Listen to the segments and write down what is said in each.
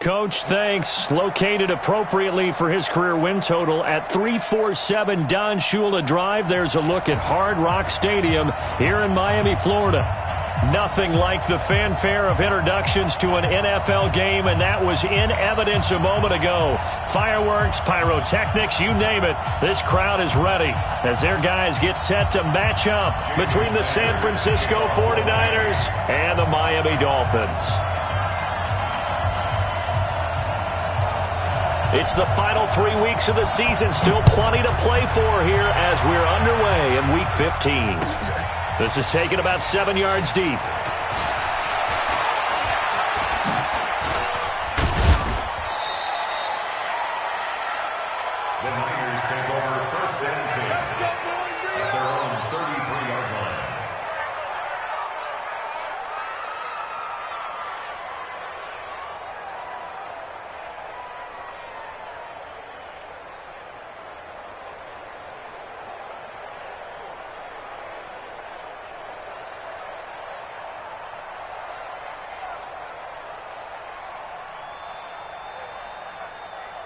Coach, thanks. Located appropriately for his career win total at 347 Don Shula Drive. There's a look at Hard Rock Stadium here in Miami, Florida. Nothing like the fanfare of introductions to an NFL game, and that was in evidence a moment ago. Fireworks, pyrotechnics, you name it. This crowd is ready as their guys get set to match up between the San Francisco 49ers and the Miami Dolphins. It's the final 3 weeks of the season. Still plenty to play for here as we're underway in Week 15. This is taken about 7 yards deep. The Niners take over first and 10 at their own 33-yard line.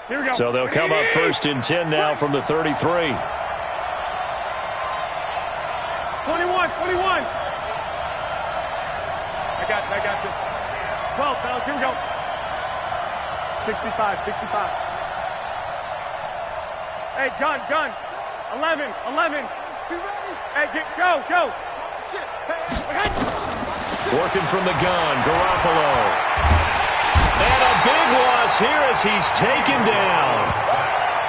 Here we go. So they'll come up first and 10 now from the 33. 21, 21. I got you. 12, fellas, here we go. 65. Hey, gun. 11. Hey, go. Working from the gun, Garoppolo. And a big loss here as he's taken down.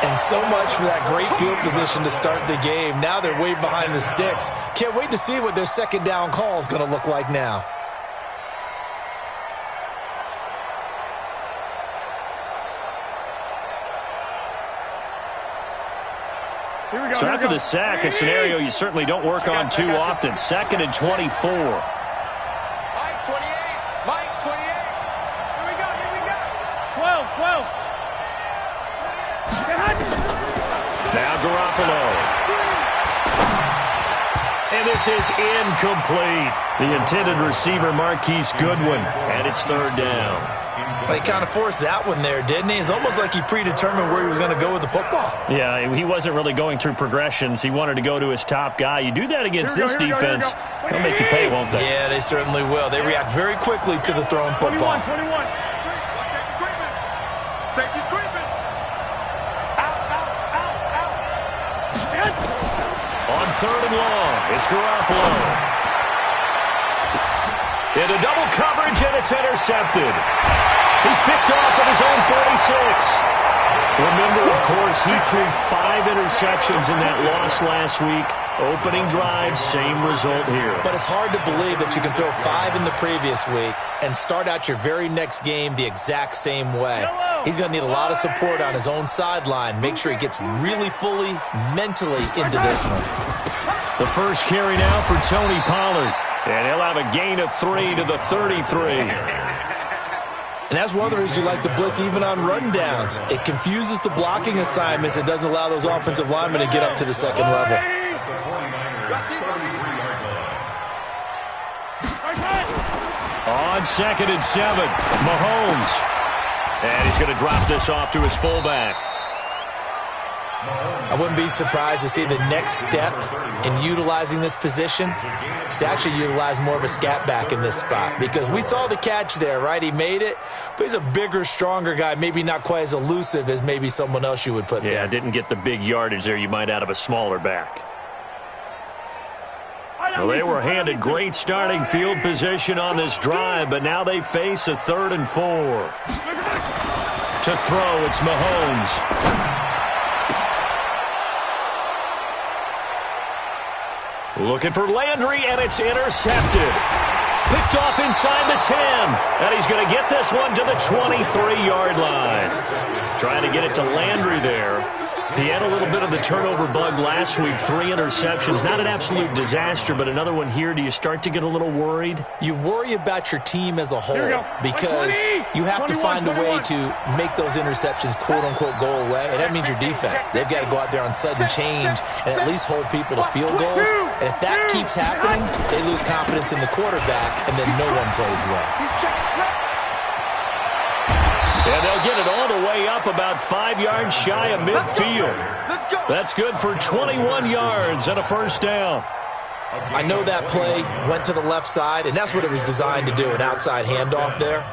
And so much for that great field position to start the game. Now they're way behind the sticks. Can't wait to see what their second down call is going to look like now. Here we go. So after the sack, a scenario you certainly don't work on too often. 2nd and 24. Mike 28. Here we go. 12. Now Garoppolo. And this is incomplete. The intended receiver, Marquise Goodwin. And it's 3rd down. Well, he kind of forced that one there, didn't he? It's almost like he predetermined where he was going to go with the football. Yeah, he wasn't really going through progressions. He wanted to go to his top guy. You do that against this defense, they'll make you pay, won't they? Yeah, they certainly will. They react very quickly to the thrown football. 21. Safety's creeping. Out. On 3rd and long, it's Garoppolo. Into double coverage, and it's intercepted. He's picked off at his own 46. Remember, of course, he threw 5 interceptions in that loss last week. Opening drive, same result here. But it's hard to believe that you can throw 5 in the previous week and start out your very next game the exact same way. He's going to need a lot of support on his own sideline. Make sure he gets really fully, mentally into this one. The first carry now for Tony Pollard. And he'll have a gain of 3 to the 33. And that's one of the reasons you like to blitz even on rundowns. It confuses the blocking assignments. It doesn't allow those offensive linemen to get up to the second level. On 2nd and 7, Mahomes. And he's going to drop this off to his fullback. I wouldn't be surprised to see the next step in utilizing this position is to actually utilize more of a scat back in this spot, because we saw the catch there, right? He made it, but he's a bigger, stronger guy, maybe not quite as elusive as maybe someone else you would put there. Yeah, didn't get the big yardage there you might out of a smaller back. Well, they were handed great starting field position on this drive, but now they face a 3rd and 4. To throw, it's Mahomes. Looking for Landry, and it's intercepted. Picked off inside the 10. And he's going to get this one to the 23-yard line. Trying to get it to Landry there. He had a little bit of the turnover bug last week. 3 interceptions. Not an absolute disaster, but another one here. Do you start to get a little worried? You worry about your team as a whole because you have to find a way to make those interceptions quote-unquote go away, and that means your defense. They've got to go out there on sudden change and at least hold people to field goals. And if that keeps happening, they lose confidence in the quarterback, and then no one plays well. And they'll get it all the way up about 5 yards shy of midfield. That's good for 21 yards and a first down. I know that play went to the left side, and that's what it was designed to do, an outside handoff there.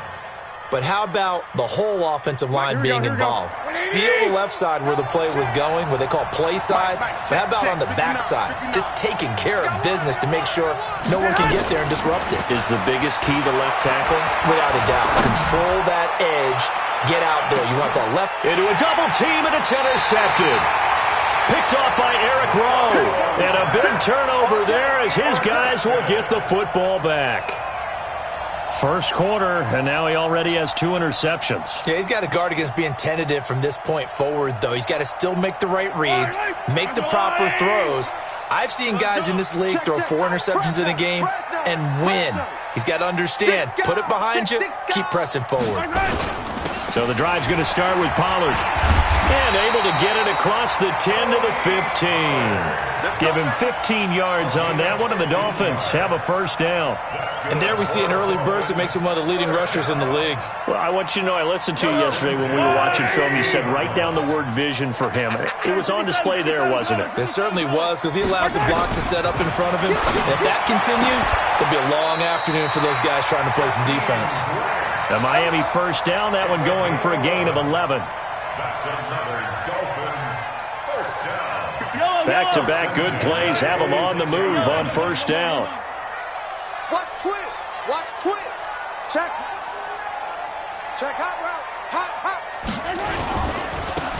But how about the whole offensive line being involved? Seal the left side where the play was going, what they call play side. But how about on the back side? Just taking care of business to make sure no one can get there and disrupt it. Is the biggest key the left tackle? Without a doubt. Control that edge. Get out there. You want that left. Into a double team, and it's intercepted. Picked off by Eric Rowe. And a big turnover there as his guys will get the football back. First quarter, and now he already has 2 interceptions. Yeah, he's got to guard against being tentative from this point forward, though. He's got to still make the right reads, make the proper throws. I've seen guys in this league throw 4 interceptions in a game and win. He's got to understand, put it behind you, keep pressing forward. So the drive's going to start with Pollard. And able to get it across the 10 to the 15. Give him 15 yards on that one, and the Dolphins have a first down. And there we see an early burst that makes him one of the leading rushers in the league. Well, I want you to know, I listened to you yesterday when we were watching film. You said write down the word vision for him. It was on display there, wasn't it? It certainly was, because he allows the blocks to set up in front of him. And if that continues, it'll be a long afternoon for those guys trying to play some defense. The Miami first down, that one going for a gain of 11. That's another Dolphins first down. Back-to-back good plays have them on the move on first down. Watch twist. Watch twist. Check. Check hot route. Hot.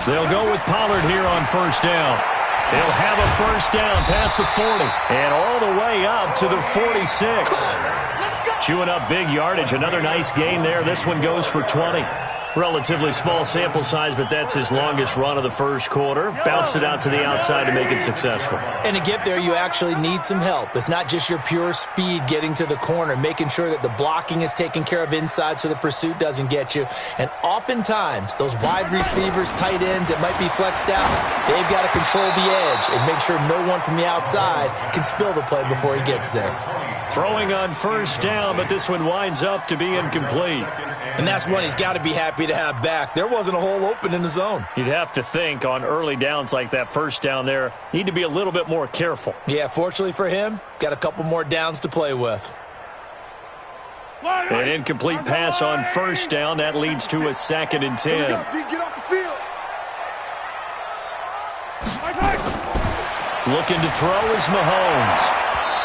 They'll go with Pollard here on first down. They'll have a first down past the 40 and all the way up to the 46. Chewing up big yardage. Another nice gain there. This one goes for 20. Relatively small sample size, but that's his longest run of the first quarter. Bounced it out to the outside to make it successful. And to get there, you actually need some help. It's not just your pure speed getting to the corner, making sure that the blocking is taken care of inside so the pursuit doesn't get you. And oftentimes, those wide receivers, tight ends that might be flexed out, they've got to control the edge and make sure no one from the outside can spill the play before he gets there. Throwing on first down, but this one winds up to be incomplete. And that's one he's got to be happy to have back. There wasn't a hole open in the zone. You'd have to think on early downs like that first down there, need to be a little bit more careful. Yeah, fortunately for him, got a couple more downs to play with. An incomplete pass on first down. That leads to a 2nd and 10. Get off the field. Looking to throw is Mahomes.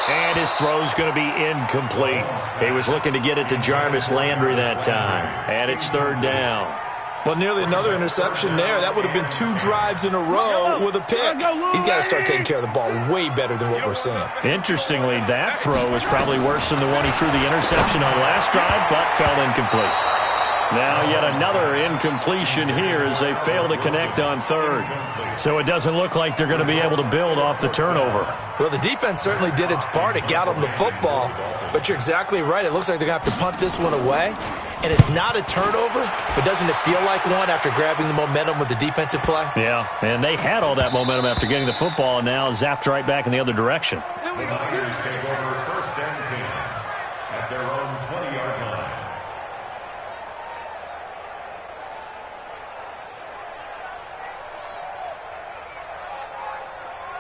And his throw's going to be incomplete. He was looking to get it to Jarvis Landry that time. And it's 3rd down. Well, nearly another interception there. That would have been 2 drives in a row with a pick. He's got to start taking care of the ball way better than what we're seeing. Interestingly, that throw was probably worse than the one he threw the interception on last drive, but fell incomplete. Now yet another incompletion here as they fail to connect on 3rd. So it doesn't look like they're going to be able to build off the turnover. Well, the defense certainly did its part. It got them the football. But you're exactly right. It looks like they're going to have to punt this one away. And it's not a turnover, but doesn't it feel like one after grabbing the momentum with the defensive play? Yeah, and they had all that momentum after getting the football and now zapped right back in the other direction. The Niners take over first and 10 at their own 20-yard line.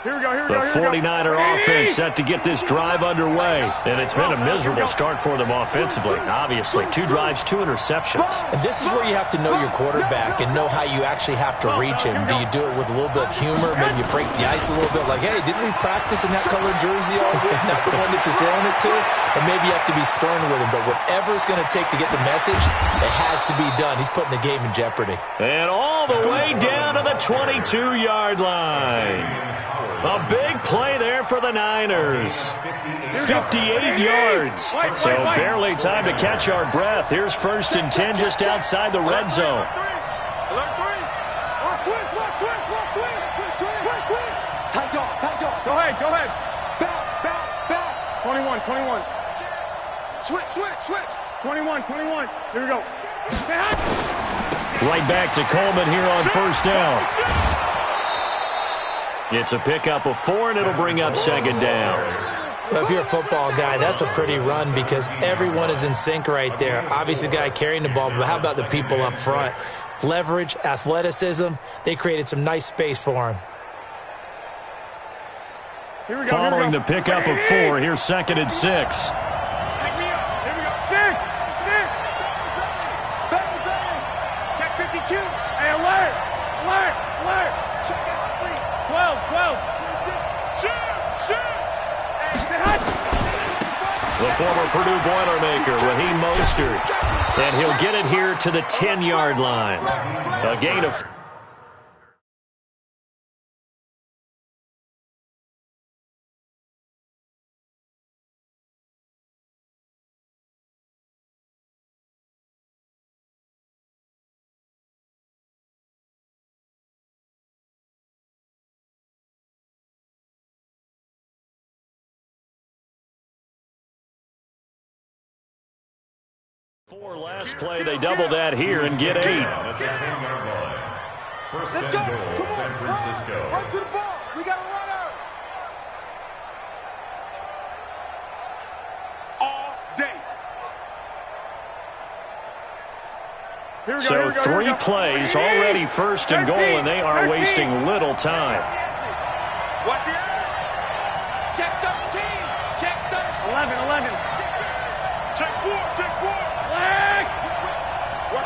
Here we go. The 49er offense set to get this drive underway. And it's been a miserable start for them offensively. Obviously, 2 drives, 2 interceptions. And this is where you have to know your quarterback and know how you actually have to reach him. Do you do it with a little bit of humor? Maybe you break the ice a little bit like, hey, didn't we practice in that colored jersey all week? Not the one that you're throwing it to. And maybe you have to be stern with him. But whatever it's going to take to get the message, it has to be done. He's putting the game in jeopardy. And all the way down to the 22-yard line. A big play there for the Niners. 58 yards. So barely time to catch our breath. Here's 1st and 10 just outside the red zone. Tight dog. Go ahead. Back. 21. Switch. 21. Here we go. Right back to Coleman here on first down. It's a pickup of 4, and it'll bring up 2nd down. Well, if you're a football guy, that's a pretty run because everyone is in sync right there. Obviously, the guy carrying the ball, but how about the people up front? Leverage, athleticism, they created some nice space for him. Following the pickup of 4, here's 2nd and 6. Here we go. 6. Check 52. Hey, alert. Check out, please. 12. Shoot. The former Purdue Boilermaker, Raheem Mostert. And he'll get it here to the 10-yard line. A gain of 4 last play. They double that here and get 8. At the 10-yard line. First and goal, San Francisco. Run to the ball. We got a runner. All day. So 3 plays, already first and goal, and they are wasting little time. What's the other? Check 13. Check 13. 11. Check 4. Flag.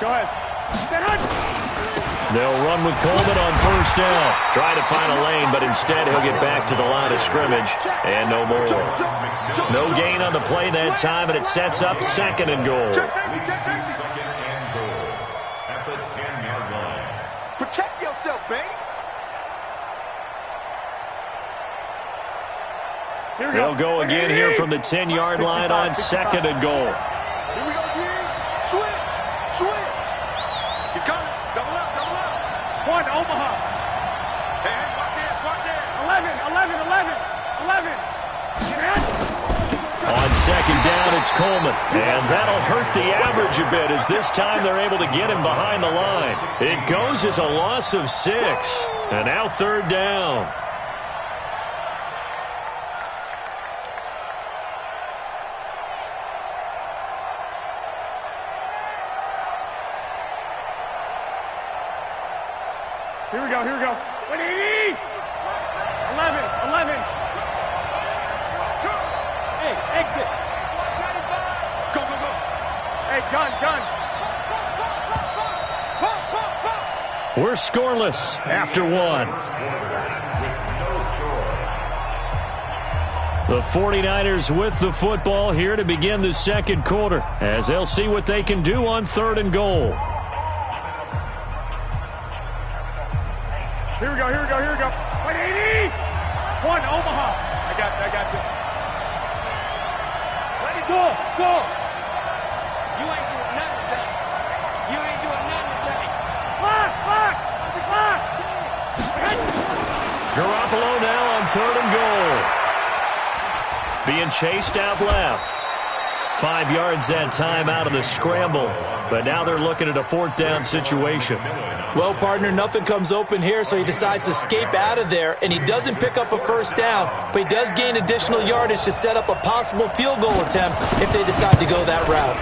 Go ahead. They'll run with Coleman on first down. Try to find a lane, but instead he'll get back to the line of scrimmage and no more. No gain on the play that time, and it sets up 2nd and goal. Second and goal at the 10-yard line. Protect yourself, baby. They'll go again here from the 10-yard line on 2nd and goal. Here we go again. Switch. He's coming. Double up. 1, Omaha. Hey, watch it. 11. On 2nd down, it's Coleman. And that'll hurt the average a bit as this time they're able to get him behind the line. It goes as a loss of 6. And now 3rd down. Here we go. 180. 11. Hey, exit. Go. Hey, gun. We're scoreless after 1. The 49ers with the football here to begin the 2nd quarter as they'll see what they can do on 3rd and goal. Here we go. 180. 1, Omaha. I got you. Let it go. You ain't doing nothing today. Clock. Garoppolo now on 3rd and goal. Being chased out left. 5 yards that time out of the scramble. But now they're looking at a 4th down situation. Well, partner, nothing comes open here, so he decides to escape out of there, and he doesn't pick up a first down, but he does gain additional yardage to set up a possible field goal attempt if they decide to go that route.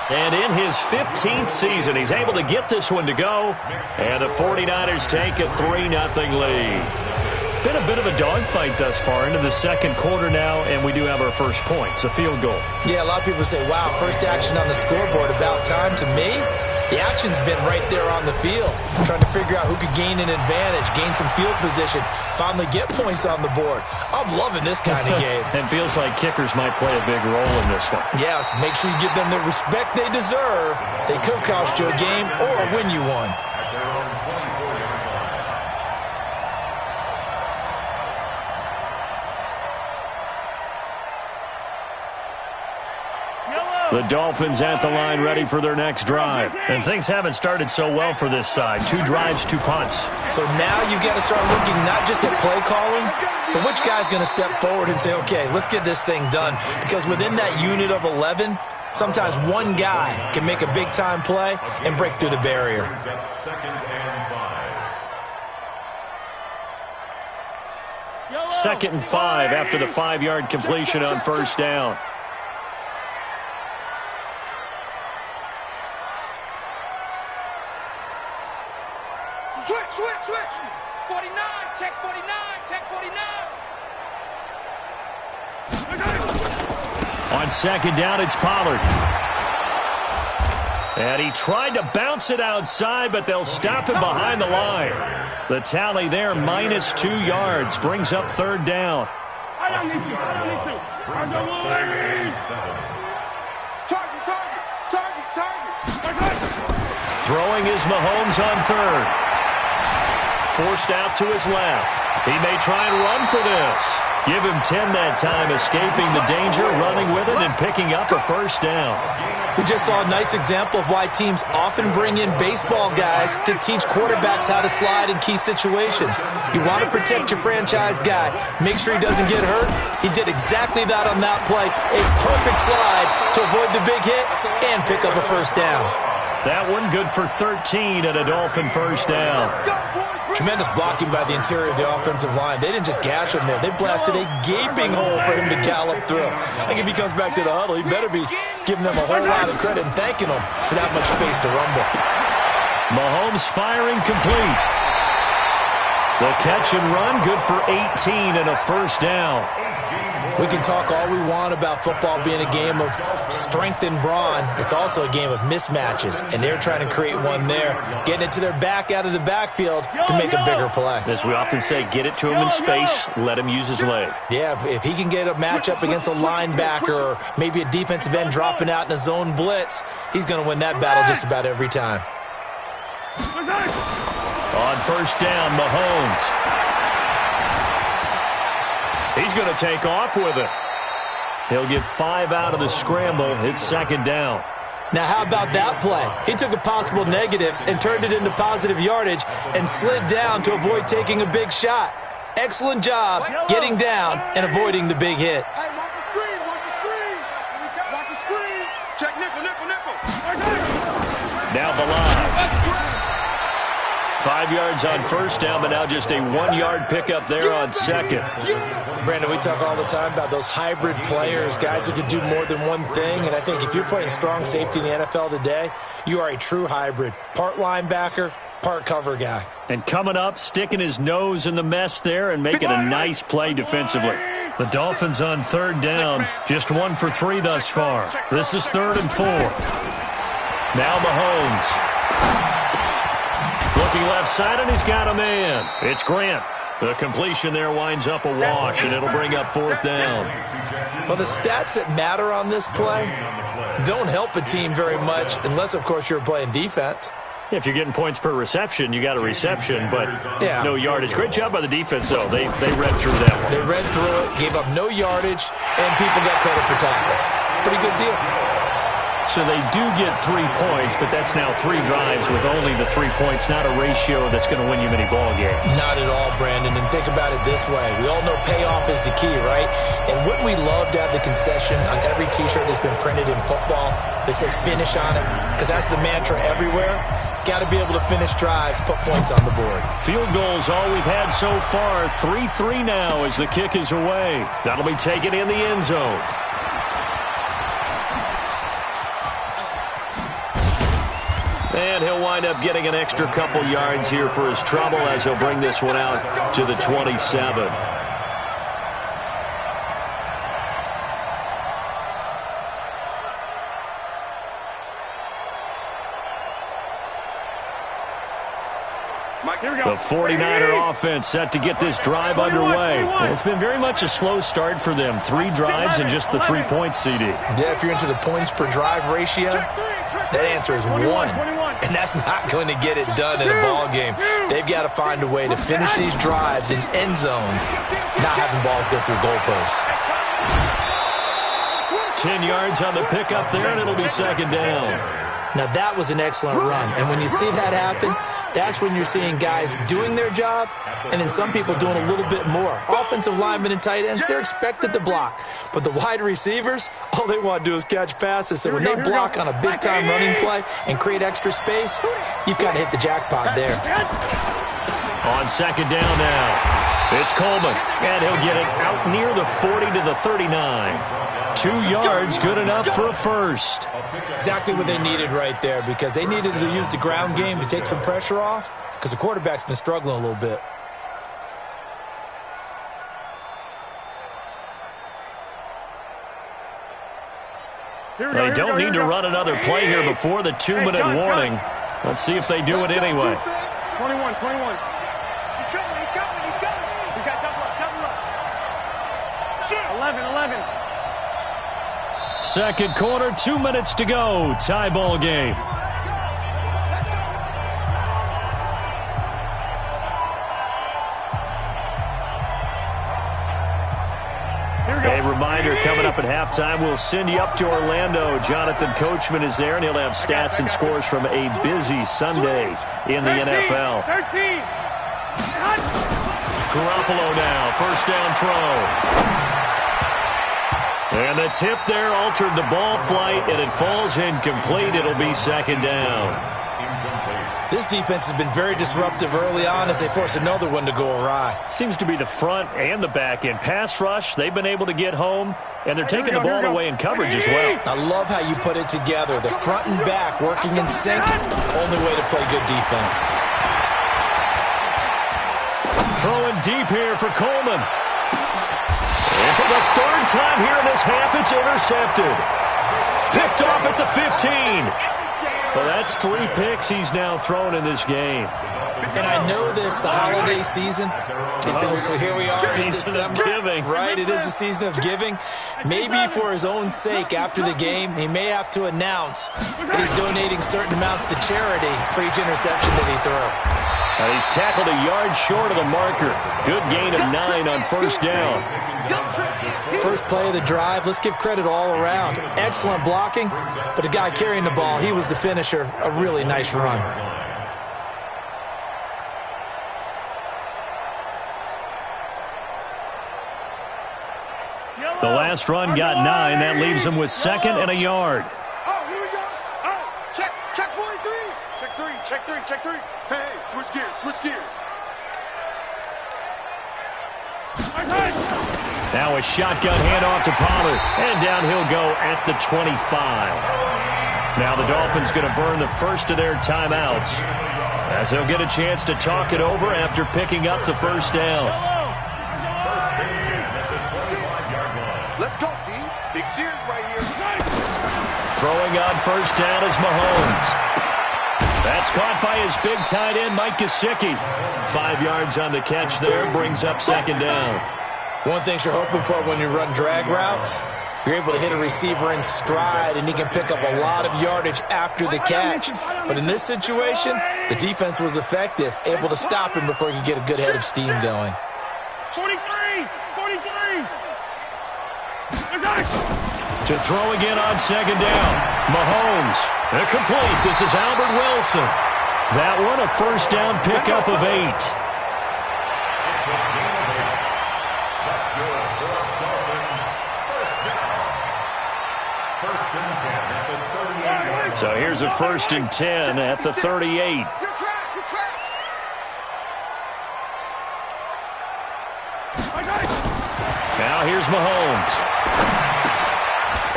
And in his 15th season, he's able to get this one to go, and the 49ers take a 3-0 lead. Been a bit of a dogfight thus far into the 2nd quarter now, and we do have our first points, a field goal. Yeah, a lot of people say, wow, first action on the scoreboard, about time. To me, the action's been right there on the field, trying to figure out who could gain an advantage, gain some field position, finally get points on the board. I'm loving this kind of game. And feels like kickers might play a big role in this one. Yes, make sure you give them the respect they deserve. They could cost you a game or win you one. At their own 24-yard line. The Dolphins at the line ready for their next drive. And things haven't started so well for this side. 2 drives, 2 punts. So now you've got to start looking not just at play calling, but which guy's going to step forward and say, okay, let's get this thing done. Because within that unit of 11, sometimes one guy can make a big-time play and break through the barrier. 2nd and 5. 2nd and 5 after the 5-yard completion on first down. Switch. 49, check 49, check 49. On 2nd down, it's Pollard. And he tried to bounce it outside, but they'll stop him behind the line. The tally there, -2 yards, brings up 3rd down. Target. Throwing is Mahomes on 3rd. Forced out to his left. He may try and run for this. Give him 10 that time, escaping the danger, running with it, and picking up a 1st down. We just saw a nice example of why teams often bring in baseball guys to teach quarterbacks how to slide in key situations. You want to protect your franchise guy. Make sure he doesn't get hurt. He did exactly that on that play. A perfect slide to avoid the big hit and pick up a 1st down. That one good for 13 and a Dolphin 1st down. Tremendous blocking by the interior of the offensive line. They didn't just gash him there. They blasted a gaping hole for him to gallop through. I think if he comes back to the huddle, he better be giving them a whole lot of credit and thanking them for that much space to rumble. Mahomes firing complete. The catch and run good for 18 and a 1st down. We can talk all we want about football being a game of strength and brawn. It's also a game of mismatches, and they're trying to create one there, getting it to their back out of the backfield to make a bigger play. As we often say, get it to him in space, let him use his leg. Yeah, if he can get a matchup against a linebacker or maybe a defensive end dropping out in a zone blitz, he's going to win that battle just about every time. On 1st down, Mahomes. He's going to take off with it. He'll get 5 out of the scramble. It's 2nd down. Now, how about that play? He took a possible negative and turned it into positive yardage and slid down to avoid taking a big shot. Excellent job getting down and avoiding the big hit. Hey, watch the screen. Watch the screen. Check nickel. Now Balaj. 5 yards on 1st down, but now just a 1-yard pickup there on 2nd. Brandon, we talk all the time about those hybrid players, guys who can do more than one thing, and I think if you're playing strong safety in the NFL today, you are a true hybrid. Part linebacker, part cover guy. And coming up, sticking his nose in the mess there and making a nice play defensively. The Dolphins on 3rd down, just 1 for 3 thus far. This is 3rd and 4. Now Mahomes. Looking left side, and he's got a man. It's Grant. The completion there winds up a wash, and it'll bring up 4th down. Well, the stats that matter on this play don't help a team very much unless, of course, you're playing defense. If you're getting points per reception, you got a reception, but no yardage. Great job by the defense, though. They read through that one. They read through it, gave up no yardage, and people got credit for tackles. Pretty good deal. So they do get 3 points, but that's now 3 drives with only the 3 points, not a ratio that's going to win you many ball games. Not at all, Brandon, and think about it this way. We all know payoff is the key, right? And wouldn't we love to have the concession on every T-shirt that's been printed in football that says finish on it? Because that's the mantra everywhere. Got to be able to finish drives, put points on the board. Field goals all we've had so far. 3-3 now as the kick is away. That'll be taken in the end zone. And he'll wind up getting an extra couple yards here for his trouble as he'll bring this one out to the 27. The 49er offense set to get this drive underway. And it's been very much a slow start for them. 3 drives and just the 3 points, CD. Yeah, if you're into the points per drive ratio, that answer is 1. And that's not going to get it done in a ball game. They've got to find a way to finish these drives in end zones, not having balls go through goalposts. 10 yards on the pickup there, and it'll be 2nd down. Now, that was an excellent run. And when you see that happen, that's when you're seeing guys doing their job and then some people doing a little bit more. Offensive linemen and tight ends, they're expected to block. But the wide receivers, all they want to do is catch passes. So when they block on a big-time running play and create extra space, you've got to hit the jackpot there. On 2nd down now. It's Coleman, and he'll get it out near the 40 to the 39. 2 yards, good enough for a first. Exactly what they needed right there, because they needed to use the ground game to take some pressure off, because the quarterback's been struggling a little bit. They don't need to run another play here before the 2-minute warning. Let's see if they do it anyway. 21. He's going. We got double up. Shit. 11. Second quarter, 2 minutes to go. Tie ball game. A reminder, coming up at halftime, we'll send you up to Orlando. Jonathan Coachman is there, and he'll have stats and scores from a busy Sunday in the NFL. 13. Garoppolo now, first down throw. And the tip there altered the ball flight, and it falls incomplete. It'll be second down. This defense has been very disruptive early on as they force another one to go awry. Seems to be the front and the back end. Pass rush, they've been able to get home, and they're taking the ball away in coverage as well. I love how you put it together. The front and back working in sync, only way to play good defense. Throwing deep here for Coleman. And for the third time here in this half, it's intercepted. Picked off at the 15. Well, that's 3 picks he's now thrown in this game. And I know this, the holiday season, because here we are in December. Giving. Right, it is the season of giving. Maybe for his own sake, after the game, he may have to announce that he's donating certain amounts to charity for each interception that he threw. He's tackled a yard short of the marker. Good gain of 9 on first down. First play of the drive, let's give credit all around. Excellent blocking, but the guy carrying the ball, he was the finisher. A really nice run. The last run got 9. That leaves him with second and a yard. Oh, here we go. Oh, check 43. Check 3. Hey, switch gears. Now a shotgun handoff to Pollard, and down he'll go at the 25. Now the Dolphins going to burn the first of their timeouts, as they'll get a chance to talk it over after picking up the first down. Let's go, D. Big Sears right here. Throwing on first down is Mahomes. That's caught by his big tight end, Mike Gesicki. 5 yards on the catch there, brings up second down. One thing you're hoping for when you run drag routes, you're able to hit a receiver in stride, and he can pick up a lot of yardage after the catch. But in this situation, the defense was effective, able to stop him before he could get a good head of steam going. 43. To throw again on second down. Mahomes. Complete. This is Albert Wilson. That one a first down pickup of 8. So here's a 1st and 10 at the 38. Now here's Mahomes.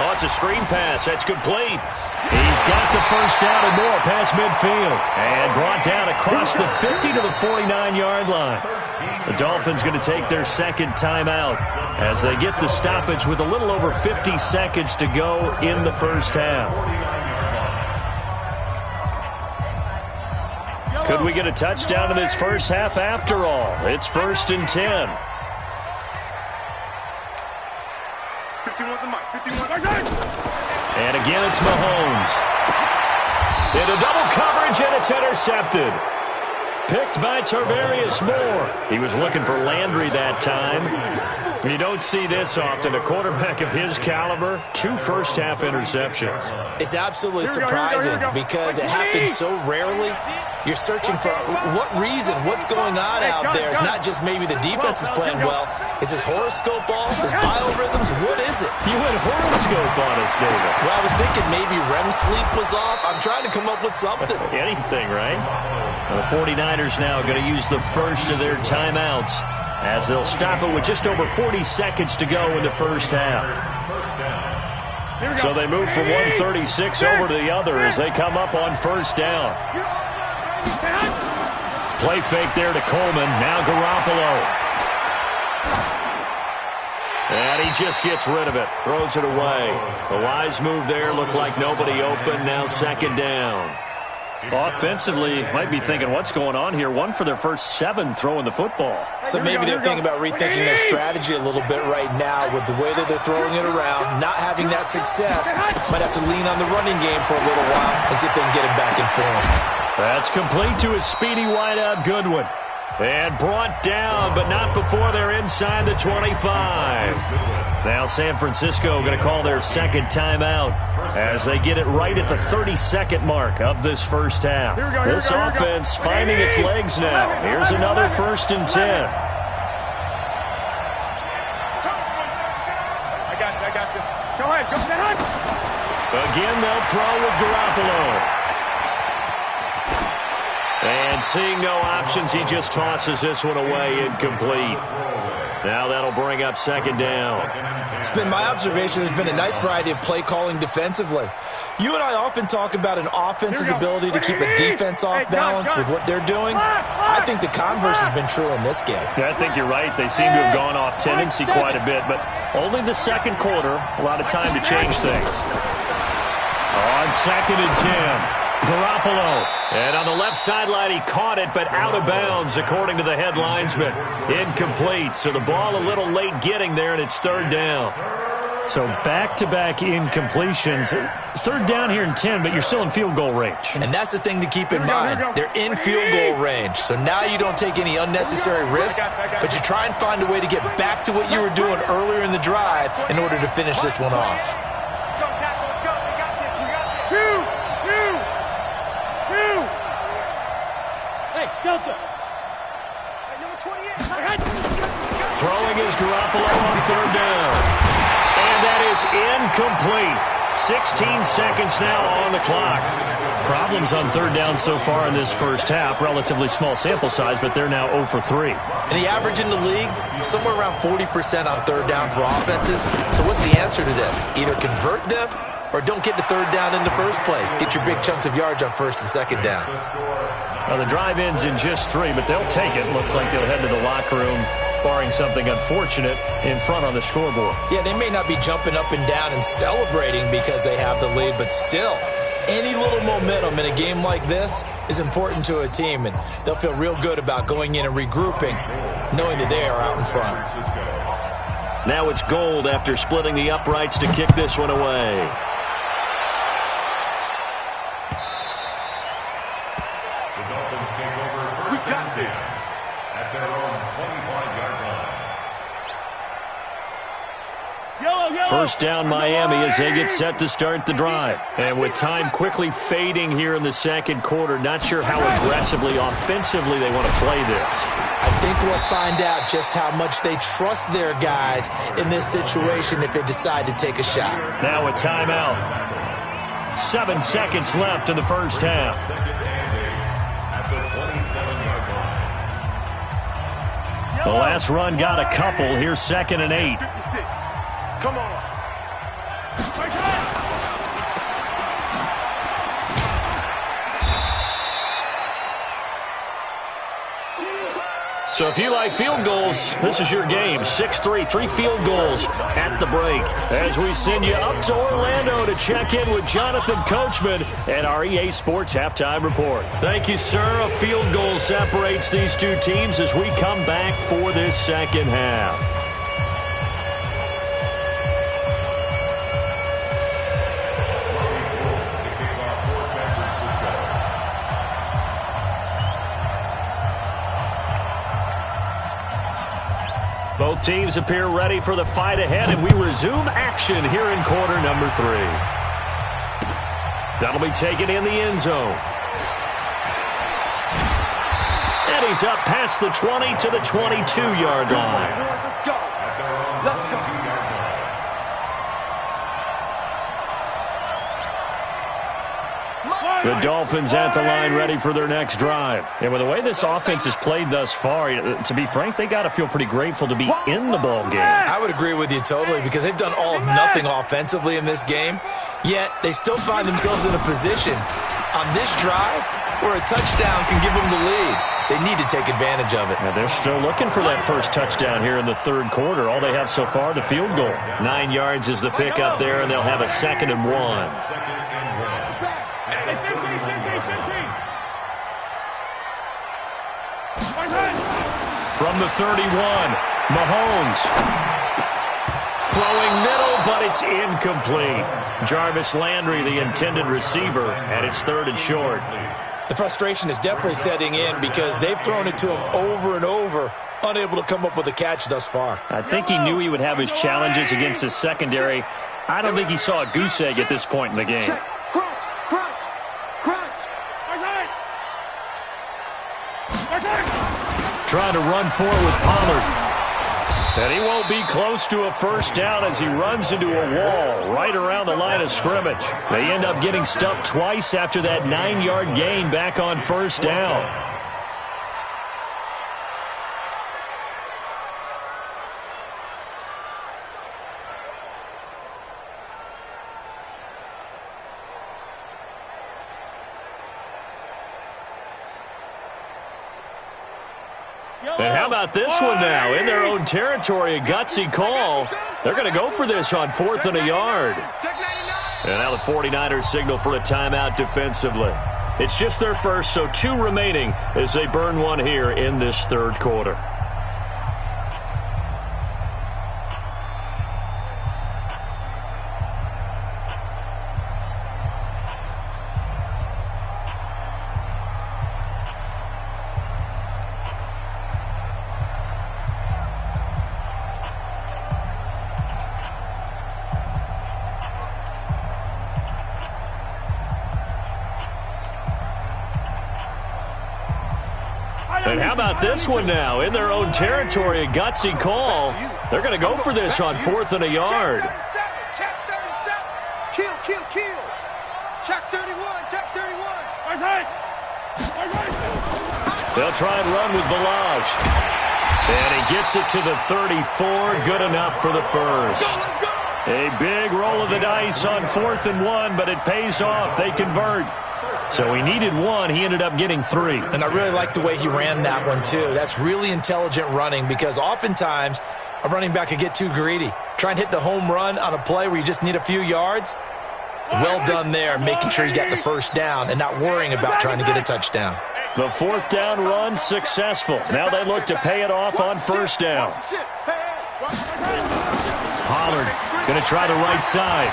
Oh, it's a screen pass. That's complete. He's got the first down and more past midfield. And brought down across the 50 to the 49-yard line. The Dolphins going to take their second timeout as they get the stoppage with a little over 50 seconds to go in the first half. Could we get a touchdown in this first half after all? It's 1st and 10. 51. And again, it's Mahomes. Into double coverage, and it's intercepted. Picked by Tarvarius Moore. He was looking for Landry that time. You don't see this often. A quarterback of his caliber, 2 first-half interceptions. It's absolutely surprising because it happens so rarely. You're searching for what reason, what's going on out there. It's not just maybe the defense is playing well. Is his horoscope off? His biorhythms? What is it? You went horoscope on us, David. Well, I was thinking maybe REM sleep was off. I'm trying to come up with something. Anything, right? The 49ers now going to use the first of their timeouts as they'll stop it with just over 40 seconds to go in the first half. So they move from 136 over to the other as they come up on first down. Play fake there to Coleman. Now Garoppolo. And he just gets rid of it. Throws it away. The wise move there. Looked like nobody open. Now second down. Offensively, might be thinking, what's going on here? One for their first 7 throwing the football. So maybe they're thinking about rethinking their strategy a little bit right now with the way that they're throwing it around, not having that success. Might have to lean on the running game for a little while and see if they can get it back in form. That's complete to a speedy wideout Goodwin. And brought down, but not before they're inside the 25. Now San Francisco going to call their second timeout as they get it right at the 32nd mark of this first half. This offense finding its legs now. Here's another 1st and 10. I got you. Go ahead. Again, they'll throw with Garoppolo. And seeing no options, he just tosses this one away, incomplete. Now that'll bring up second down. It's been my observation there's been a nice variety of play calling defensively. You and I often talk about an offense's ability to keep a defense off balance with what they're doing. I think the converse has been true in this game. Yeah, I think you're right. They seem to have gone off tendency quite a bit, but only the second quarter, a lot of time to change things. On 2nd and 10. Garoppolo. And on the left sideline, he caught it, but out of bounds, according to the head linesman. Incomplete. So the ball a little late getting there, and it's 3rd down. So back-to-back incompletions. 3rd down here and 10, but you're still in field goal range. And that's the thing to keep in mind. They're in field goal range. So now you don't take any unnecessary risks, but you try and find a way to get back to what you were doing earlier in the drive in order to finish this one off. Delta. Throwing is Garoppolo on 3rd down. And that is incomplete. 16 seconds now on the clock. Problems on 3rd down so far in this first half. Relatively small sample size, but they're now 0 for 3. And the average in the league, somewhere around 40% on 3rd down for offenses. So what's the answer to this? Either convert them or don't get to 3rd down in the first place. Get your big chunks of yards on 1st and 2nd down. Well, the drive ends in just 3, but they'll take it. Looks like they'll head to the locker room, barring something unfortunate, in front on the scoreboard. Yeah, they may not be jumping up and down and celebrating because they have the lead, but still, any little momentum in a game like this is important to a team, and they'll feel real good about going in and regrouping, knowing that they are out in front. Now it's Gold after splitting the uprights to kick this one away. We got this at their own 25-yard line. First down Miami as they get set to start the drive. And with time quickly fading here in the second quarter, not sure how aggressively, offensively they want to play this. I think we'll find out just how much they trust their guys in this situation if they decide to take a shot. Now a timeout. 7 seconds left in the first half. The last run got a couple. Here's 2nd and 8. 56. Come on. So if you like field goals, this is your game. 6-3, 3 field goals at the break. As we send you up to Orlando to check in with Jonathan Coachman and our EA Sports Halftime Report. Thank you, sir. A field goal separates these two teams as we come back for this second half. Both teams appear ready for the fight ahead, and we resume action here in quarter number 3. That'll be taken in the end zone. And he's up past the 20 to the 22-yard line. Let's go. Let's go. The Dolphins at the line ready for their next drive. And with the way this offense has played thus far, to be frank, they got to feel pretty grateful to be in the ball game. I would agree with you totally because they've done all of nothing offensively in this game, yet they still find themselves in a position on this drive where a touchdown can give them the lead. They need to take advantage of it. Now they're still looking for that first touchdown here in the third quarter. All they have so far, the field goal. 9 yards is the pick up there, and they'll have a 2nd and 1. From the 31, Mahomes. Throwing middle, but it's incomplete. Jarvis Landry, the intended receiver, and it's 3rd and short. The frustration is definitely setting in because they've thrown it to him over and over, unable to come up with a catch thus far. I think he knew he would have his challenges against his secondary. I don't think he saw a goose egg at this point in the game. Trying to run forward with Pollard. And he won't be close to a first down as he runs into a wall right around the line of scrimmage. They end up getting stuffed twice after that 9-yard gain back on first down. And how about this one now? In their own territory, a gutsy call. They're going to go for this on 4th and a yard. And now the 49ers signal for a timeout defensively. It's just their first, so 2 remaining as they burn one here in this third quarter. And how about this one now? In their own territory, a gutsy call. They're going to go for this on 4th and a yard. Check 37. Kill. Check 31. They'll try and run with Balaj. And he gets it to the 34. Good enough for the first. A big roll of the dice on 4th and 1, but it pays off. They convert. So he needed 1. He ended up getting 3. And I really like the way he ran that one, too. That's really intelligent running because oftentimes a running back could get too greedy. Try and hit the home run on a play where you just need a few yards. Well done there, making sure you got the first down and not worrying about trying to get a touchdown. The 4th down run successful. Now they look to pay it off on first down. Pollard going to try the right side.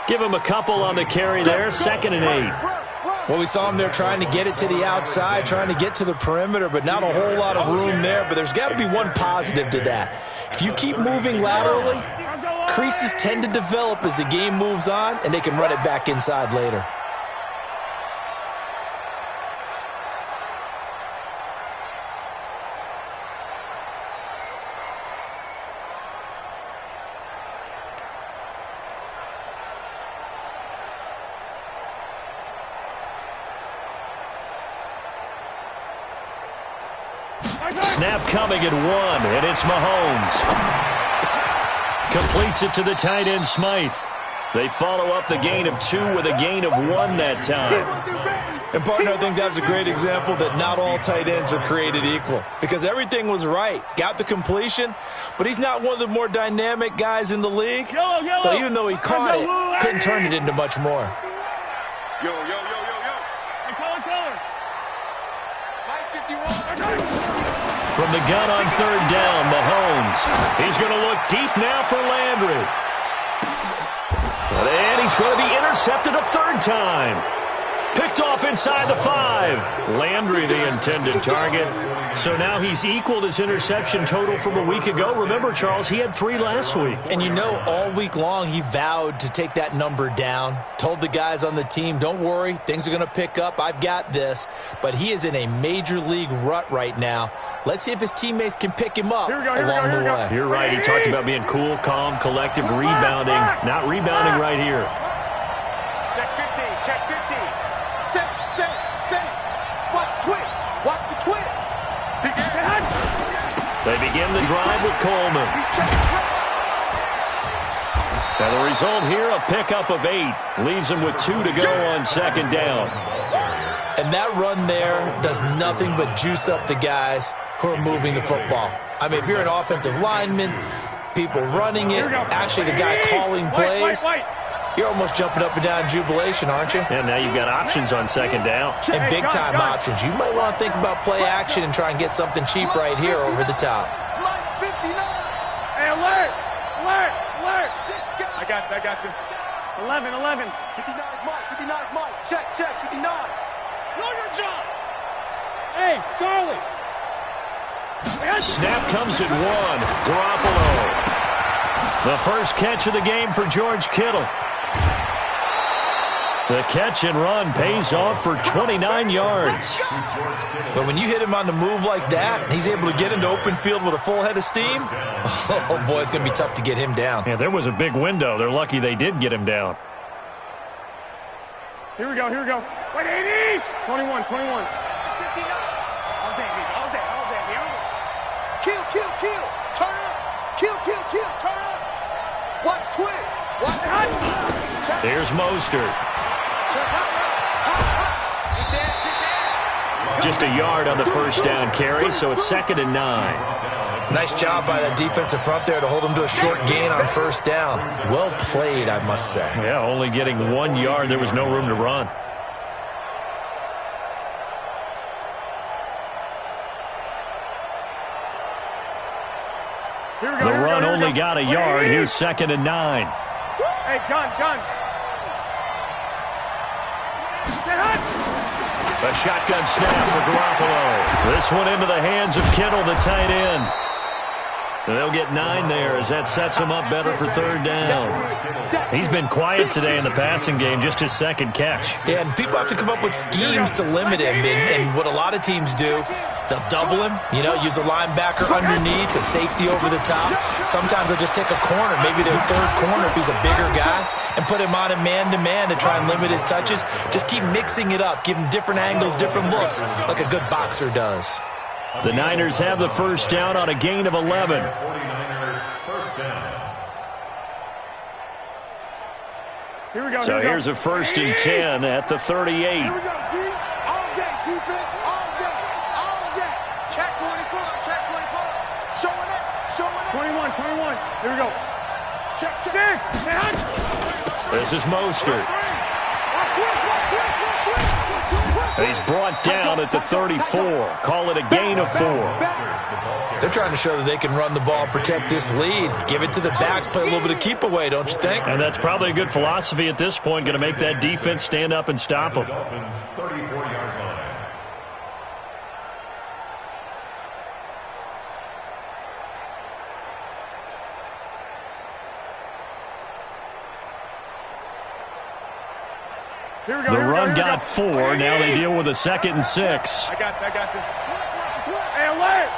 Give him a couple on the carry there. 2nd and 8. Well, we saw him there trying to get it to the outside, trying to get to the perimeter, but not a whole lot of room there. But there's got to be one positive to that. If you keep moving laterally, creases tend to develop as the game moves on, and they can run it back inside later. Snap coming at 1, and it's Mahomes. Completes it to the tight end, Smythe. They follow up the gain of 2 with a gain of 1 that time. And, partner, I think that's a great example that not all tight ends are created equal because everything was right. Got the completion, but he's not one of the more dynamic guys in the league. So even though he caught it, couldn't turn it into much more. Yo. From the gun on 3rd down, Mahomes. He's going to look deep now for Landry. And he's going to be intercepted a 3rd time. Picked off inside the 5. Landry, the intended target. So now he's equaled his interception total from a week ago. Remember, Charles, he had 3 last week. And you know, all week long he vowed to take that number down. Told the guys on the team, don't worry, things are going to pick up. I've got this. But he is in a major league rut right now. Let's see if his teammates can pick him up along the way. You're right. He talked about being cool, calm, collective, rebounding. Not rebounding right here. check 15. Set. Watch the twist. Watch the twist. They begin the drive with Coleman. Now the result here, a pickup of 8. Leaves him with 2 to go on second down. And that run there does nothing but juice up the guys who are moving the football. I mean, if you're an offensive lineman, people running it, actually the guy calling plays, you're almost jumping up and down in jubilation, aren't you? And now you've got options on second down. And big-time options. You might want to think about play action and try and get something cheap right here over the top. Hey, alert! I got you. 11. 59 Mike. Check, 59. Know your job. Hey, Charlie. Snap comes at 1. Garoppolo. The first catch of the game for George Kittle. The catch and run pays off for 29 yards. But when you hit him on the move like that, and he's able to get into open field with a full head of steam, oh boy, it's going to be tough to get him down. Yeah, there was a big window. They're lucky they did get him down. Here we go. Wait, 80! 21. 59. All day. Kill. Turn up. Kill. Turn up. Watch twist. Watch hot. Here's Mostert. Just a yard on the first down carry, so it's 2nd and 9. Nice job by that defensive front there to hold him to a short gain on first down. Well played, I must say. Yeah, only getting 1 yard. There was no room to run. The run only got a yard. Here's 2nd and 9. Hey, gun. A shotgun snap for Garoppolo. This one into the hands of Kittle, the tight end. They'll get 9 there as that sets him up better for third down. He's been quiet today in the passing game, just his second catch. Yeah, and people have to come up with schemes to limit him. And what a lot of teams do, they'll double him, use a linebacker underneath, a safety over the top. Sometimes they'll just take a corner, maybe their third corner if he's a bigger guy, and put him on a man-to-man to try and limit his touches. Just keep mixing it up, give him different angles, different looks, like a good boxer does. The Niners have the first down on a gain of 11. 49ers first down. Here we go. So here's a 1st and 10 at the 38. Here we go, D. All day, defense, all day. Check 24. Showing it. 21. Here we go. Check. This is Mostert. He's brought down at the 34. Call it a gain of 4. They're trying to show that they can run the ball, protect this lead. Give it to the backs, play a little bit of keep away, don't you think? And that's probably a good philosophy at this point, going to make that defense stand up and stop them. Dolphins 34-yard line. The run got 4. Now they deal with a 2nd and 6. I got this. Hey, alert!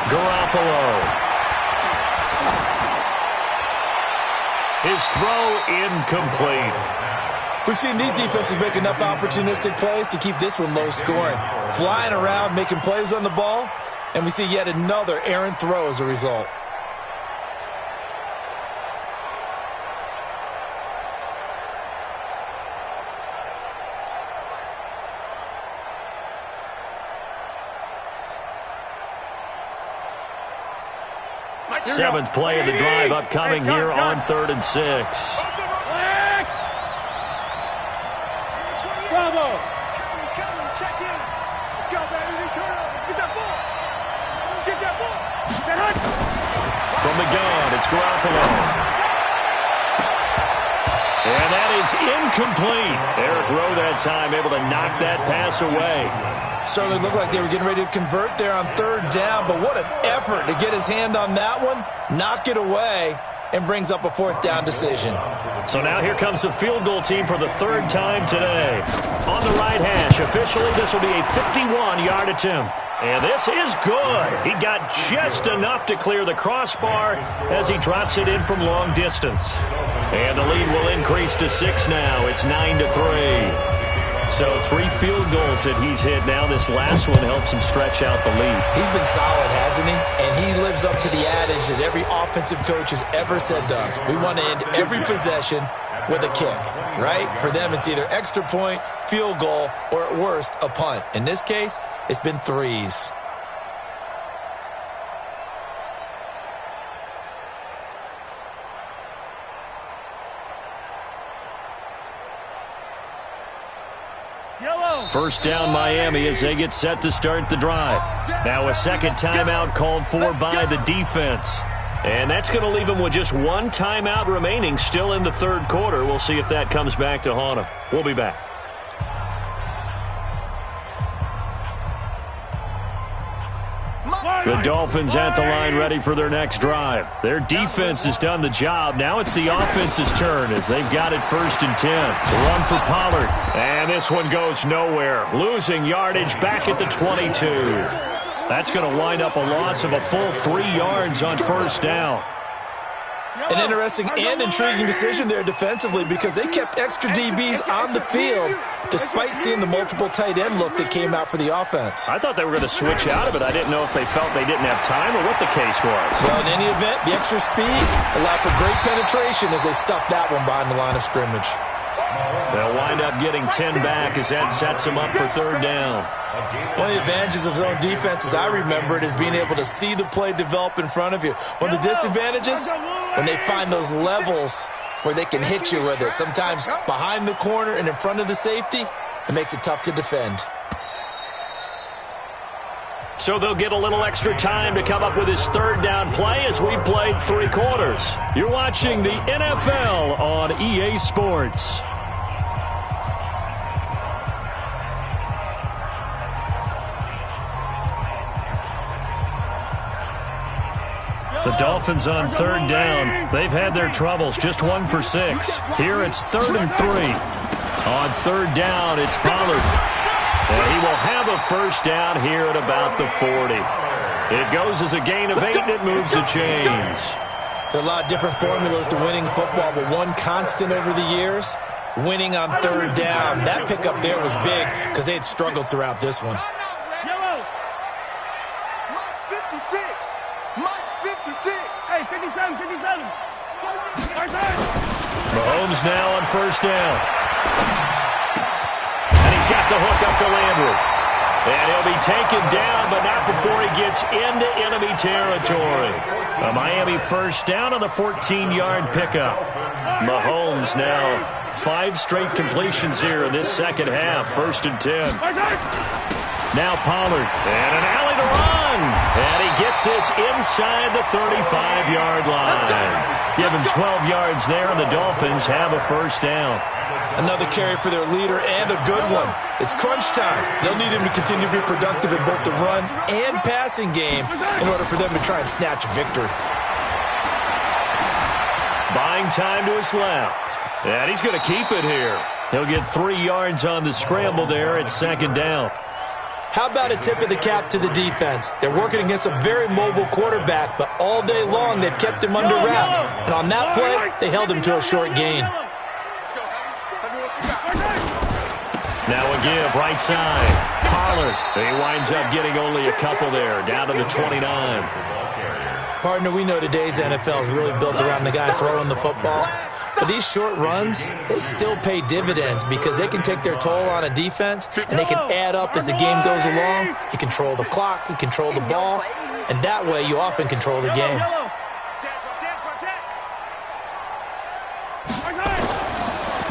Garoppolo. His throw incomplete. We've seen these defenses make enough opportunistic plays to keep this one low scoring. Flying around, making plays on the ball, and we see yet another errant throw as a result. Seventh play of the drive upcoming here on 3rd and 6. Bravo! Check in. Let's go, baby. Turn up. Get that ball. From the gun, it's Garoppolo. And that is incomplete. Eric Rowe that time able to knock that pass away. Certainly looked like they were getting ready to convert there on 3rd down, but what an effort to get his hand on that one, knock it away, and brings up a 4th down decision. So now here comes the field goal team for the 3rd time today. On the right hash, officially this will be a 51-yard attempt. And this is good. He got just enough to clear the crossbar as he drops it in from long distance. And the lead will increase to 6 now. It's 9-3. So 3 field goals that he's hit now. This last one helps him stretch out the lead. He's been solid, hasn't he? And he lives up to the adage that every offensive coach has ever said to us. We want to end every possession with a kick, right? For them, it's either extra point, field goal, or at worst, a punt. In this case, it's been 3s. First down Miami as they get set to start the drive. Now a second timeout called for by the defense. And that's going to leave them with just 1 timeout remaining still in the third quarter. We'll see if that comes back to haunt them. We'll be back. The Dolphins at the line ready for their next drive. Their defense has done the job. Now it's the offense's turn as they've got it 1st and 10. Run for Pollard. And this one goes nowhere. Losing yardage back at the 22. That's going to wind up a loss of a full 3 yards on 1st down. An interesting and intriguing decision there defensively because they kept extra DBs on the field despite seeing the multiple tight end look that came out for the offense. I thought they were going to switch out of it. I didn't know if they felt they didn't have time or what the case was. Well, in any event, the extra speed allowed for great penetration as they stuffed that one behind the line of scrimmage. They'll wind up getting 10 back as that sets them up for 3rd down. One of the advantages of zone defense, as I remember it, is being able to see the play develop in front of you. One of the disadvantages, when they find those levels where they can hit you with it, sometimes behind the corner and in front of the safety, it makes it tough to defend. So they'll get a little extra time to come up with his 3rd down play as we've played 3 quarters. You're watching the NFL on EA Sports. The Dolphins on 3rd down. They've had their troubles, just 1 for 6. Here it's 3rd and 3. On 3rd down, it's Pollard. And he will have a 1st down here at about the 40. It goes as a gain of 8, and it moves the chains. There are a lot of different formulas to winning football, but one constant over the years, winning on 3rd down. That pickup there was big because they had struggled throughout this one. Mahomes now on 1st down. And he's got the hook up to Landry. And he'll be taken down, but not before he gets into enemy territory. A Miami 1st down on the 14-yard pickup. Mahomes now 5 straight completions here in this second half. 1st and 10. Now Pollard. And an alley to run. And he gets this inside the 35-yard line. Give him 12 yards there, and the Dolphins have a 1st down. Another carry for their leader and a good one. It's crunch time. They'll need him to continue to be productive in both the run and passing game in order for them to try and snatch a victory. Buying time to his left. And he's going to keep it here. He'll get 3 yards on the scramble there at 2nd down. How about a tip of the cap to the defense? They're working against a very mobile quarterback, but all day long they've kept him under wraps. And on that play, they held him to a short gain. Now a give, right side. Pollard. He winds up getting only a couple there, down to the 29. Partner, we know today's NFL is really built around the guy throwing the football. But these short runs, they still pay dividends because they can take their toll on a defense, and they can add up as the game goes along. You control the clock, you control the ball, and that way you often control the game.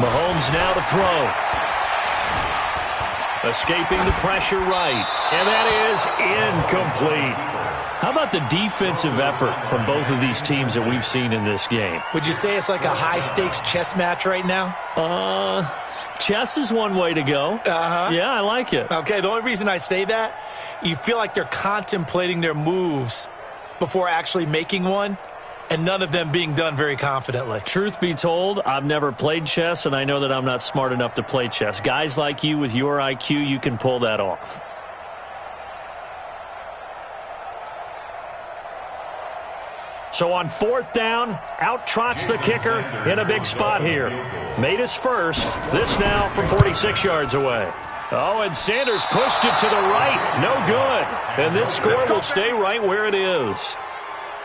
Mahomes now to throw. Escaping the pressure right, and that is incomplete. How about the defensive effort from both of these teams that we've seen in this game? Would you say it's like a high-stakes chess match right now? Chess is one way to go. Yeah, I like it. Okay, the only reason I say that, you feel like they're contemplating their moves before actually making one, and none of them being done very confidently. Truth be told, I've never played chess, and I know that I'm not smart enough to play chess. Guys like you with your IQ, you can pull that off. So on 4th down, out-trots the kicker in a big spot here. Made his first. This now from 46 yards away. Oh, and Sanders pushed it to the right. No good. And this score will stay right where it is.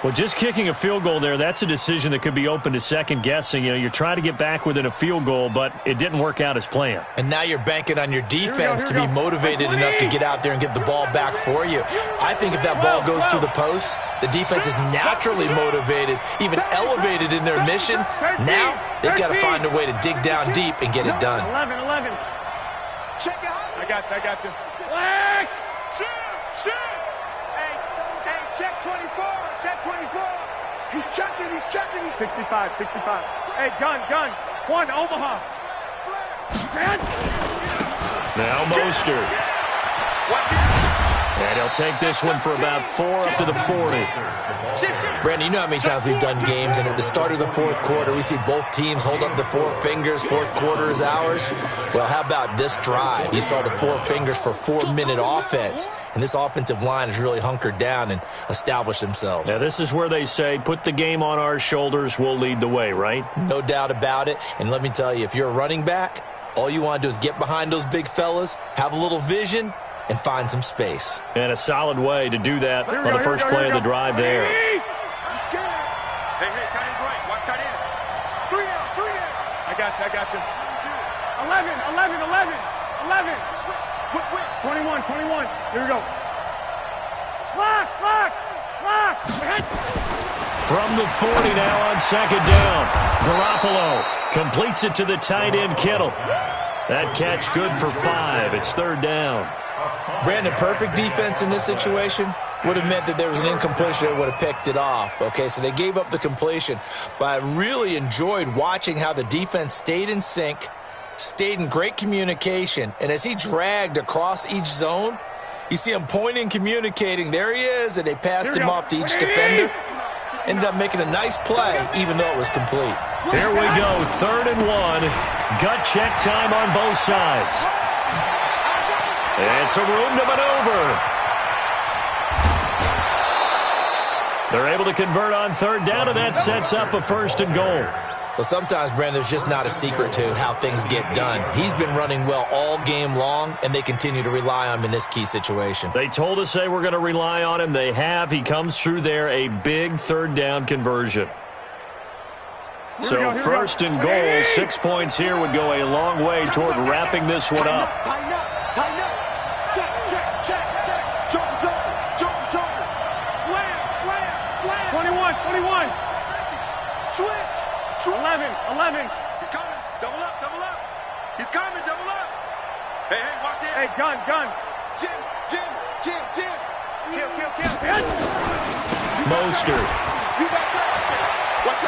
Well, just kicking a field goal there, that's a decision that could be open to second guessing. You know, you're trying to get back within a field goal, but it didn't work out as planned. And now you're banking on your defense to be motivated enough to get out there and get the ball back for you. I think if that ball goes through the post, the defense is naturally motivated, even elevated in their mission. Now they've got to find a way to dig down deep and get it done. 11. Check out. I got you. Flag! Shoot! Hey, check 24. Check 24. He's checking. He's 65. Hey, gun. 1, Omaha. Now Mostert. And he'll take this one for about 4 up to the 40. Brandon, you know how many times we've done games, and at the start of the fourth quarter, we see both teams hold up the 4 fingers, fourth quarter is ours. Well, how about this drive? You saw the 4 fingers for 4-minute offense, and this offensive line has really hunkered down and established themselves. Now, this is where they say, put the game on our shoulders, we'll lead the way, right? No doubt about it, and let me tell you, if you're a running back, all you want to do is get behind those big fellas, have a little vision, and find some space. And a solid way to do that on the first play of the drive there. Hey, tight end's right. Watch tight end. 3 down. I got you. 11. 21. Here we go. Lock. From the 40 now on second down. Garoppolo completes it to the tight end, Kittle. That catch good for 5. It's 3rd down. Brandon, perfect defense in this situation would have meant that there was an incompletion that would have picked it off. Okay, so they gave up the completion. But I really enjoyed watching how the defense stayed in sync, stayed in great communication, and as he dragged across each zone, you see him pointing, communicating. There he is, and they passed him off to each defender. Ended up making a nice play, even though it was complete. Here we go, 3rd and 1. Gut check time on both sides. And some room to maneuver. They're able to convert on 3rd down, and that sets up a 1st and goal. Well, sometimes, Brandon, there's just not a secret to how things get done. He's been running well all game long, and they continue to rely on him in this key situation. They told us they were going to rely on him. They have. He comes through there, a big 3rd down conversion. So 1st and goal, 6 points here would go a long way toward wrapping this one up. Tighten up. Check. Jump. Slam. 21. Switch. 11. He's coming. Double up. He's coming. Double up. Hey, watch it. Hey, gun. Jim. Kill. Mostert.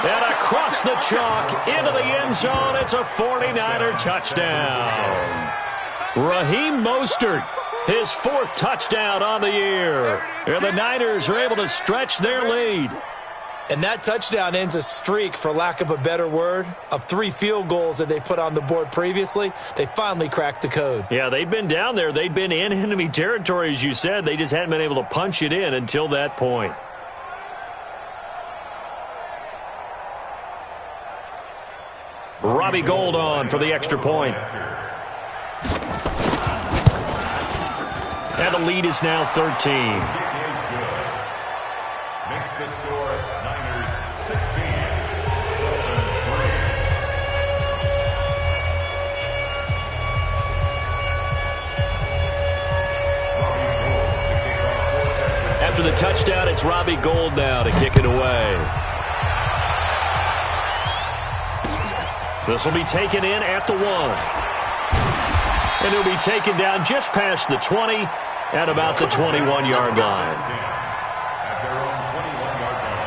And across the chalk into the end zone. It's a 49er touchdown. Raheem Mostert, his 4th touchdown on the year. And the Niners are able to stretch their lead. And that touchdown ends a streak, for lack of a better word, of 3 field goals that they put on the board previously. They finally cracked the code. Yeah, they'd been down there. They'd been in enemy territory, as you said. They just hadn't been able to punch it in until that point. Robbie Gould on for the extra point. And the lead is now 13. Makes the score Niners 16, Dolphins 3. After the touchdown, it's Robbie Gould now to kick it away. This will be taken in at the 1. And it'll be taken down just past the 20 at about the 21-yard line. At their own 21-yard line.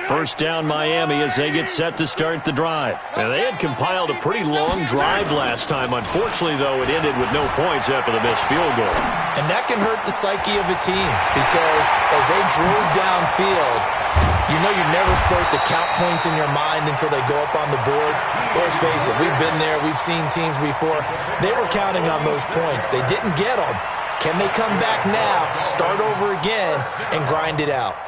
First down Miami as they get set to start the drive. And they had compiled a pretty long drive last time. Unfortunately, though, it ended with no points after the missed field goal. And that can hurt the psyche of a team because as they drove downfield, you know you're never supposed to count points in your mind until they go up on the board. Let's face it, we've been there. We've seen teams before. They were counting on those points. They didn't get them. Can they come back now, start over again, and grind it out?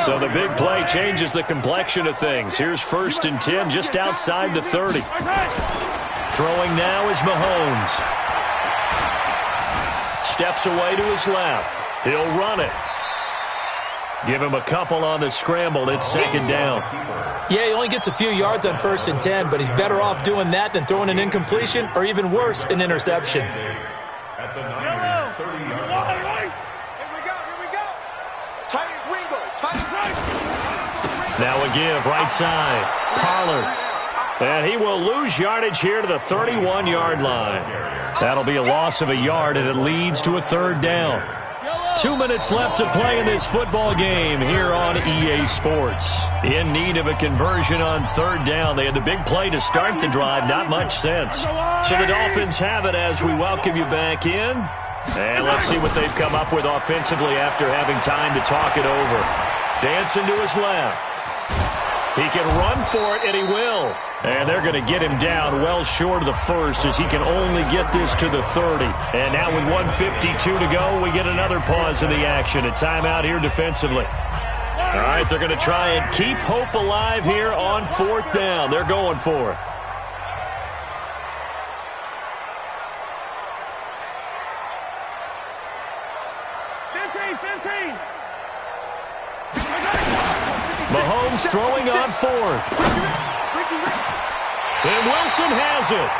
So the big play changes the complexion of things. Here's 1st and 10 just outside the 30. Throwing now is Mahomes. Steps away to his left. He'll run it. Give him a couple on the scramble. It's 2nd down. Yeah, he only gets a few yards on 1st and 10, but he's better off doing that than throwing an incompletion or even worse, an interception. At the Niners' 30-yard line. Here we go. Titans Ringo. Now a give right side. Pollard. And he will lose yardage here to the 31-yard line. That'll be a loss of a yard, and it leads to a 3rd down. 2 minutes left to play in this football game here on EA Sports. In need of a conversion on 3rd down. They had the big play to start the drive. Not much sense. So the Dolphins have it as we welcome you back in. And let's see what they've come up with offensively after having time to talk it over. Dancing to his left. He can run for it, and he will. And they're going to get him down well short of the 1st as he can only get this to the 30. And now with 1:52 to go, we get another pause in the action. A timeout here defensively. All right, they're going to try and keep hope alive here on 4th down. They're going for it. Mahomes throwing on 4th. And Wilson has it.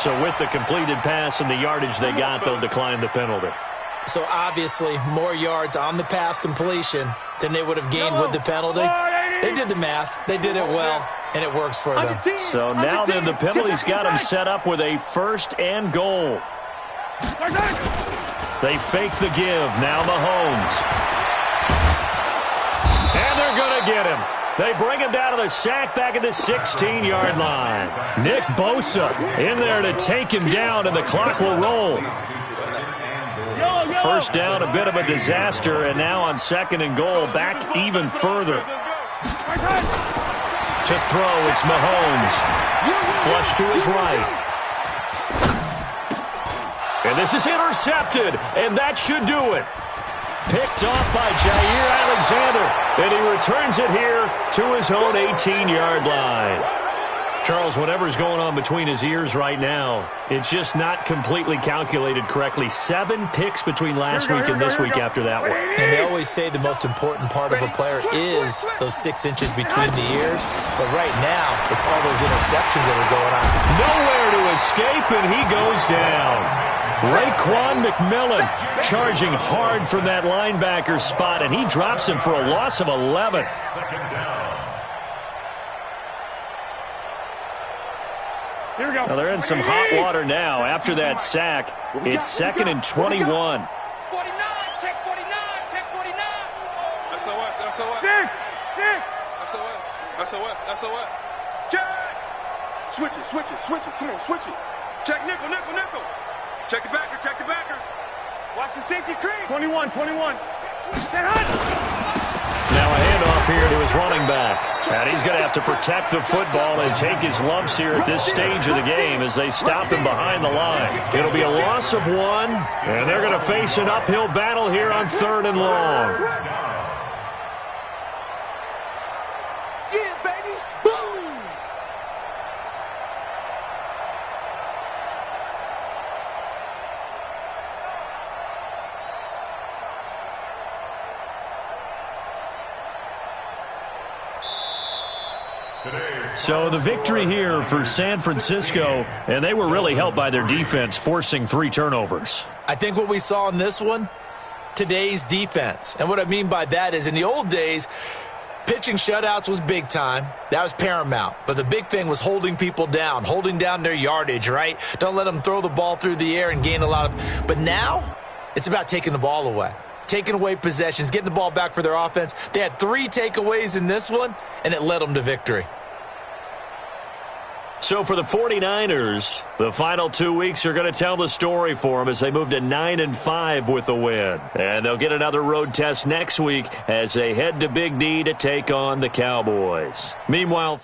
So with the completed pass and the yardage they got, they'll decline the penalty. So obviously more yards on the pass completion than they would have gained with the penalty. They did the math. They did it well, and it works for them. So now then the penalty's got them set up with a 1st and goal. They fake the give. Now Mahomes. And they're going to get him. They bring him down to the sack back at the 16-yard line. Nick Bosa in there to take him down, and the clock will roll. 1st down, a bit of a disaster, and now on 2nd and goal, back even further. To throw, it's Mahomes. Flush to his right. And this is intercepted, and that should do it. Picked off by Jair Alexander, and he returns it here to his own 18-yard line. Charles, whatever's going on between his ears right now, it's just not completely calculated correctly. 7 picks between last week and this week after that one. And they always say the most important part of a player is those 6 inches between the ears. But right now, it's all those interceptions that are going on. Nowhere to escape, and he goes down. Raekwon McMillan charging hard from that linebacker spot, and he drops him for a loss of 11. 2nd down. Here we go. Now they're in some hot water now. After that sack, it's 2nd and 21. 49, check 49, check 49. SOS. Check. SOS. Check. Switch it. Come on, switch it. Check nickel. Check the backer. Watch the safety creep. 21. Now a handoff here to his running back. And he's going to have to protect the football and take his lumps here at this stage of the game as they stop him behind the line. It'll be a loss of 1, and they're going to face an uphill battle here on 3rd and long. Yeah, baby. Boom. So the victory here for San Francisco, and they were really helped by their defense, forcing 3 turnovers. I think what we saw in this one, today's defense. And what I mean by that is in the old days, pitching shutouts was big time. That was paramount. But the big thing was holding people down, holding down their yardage, right? Don't let them throw the ball through the air and gain a lot of. But now it's about taking the ball away. Taking away possessions, getting the ball back for their offense. They had 3 takeaways in this one, and it led them to victory. So for the 49ers, the final 2 weeks are going to tell the story for them as they move to 9-5 with a win. And they'll get another road test next week as they head to Big D to take on the Cowboys. Meanwhile,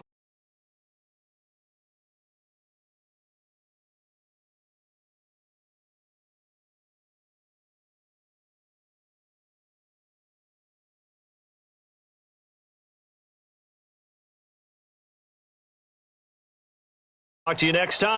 talk to you next time.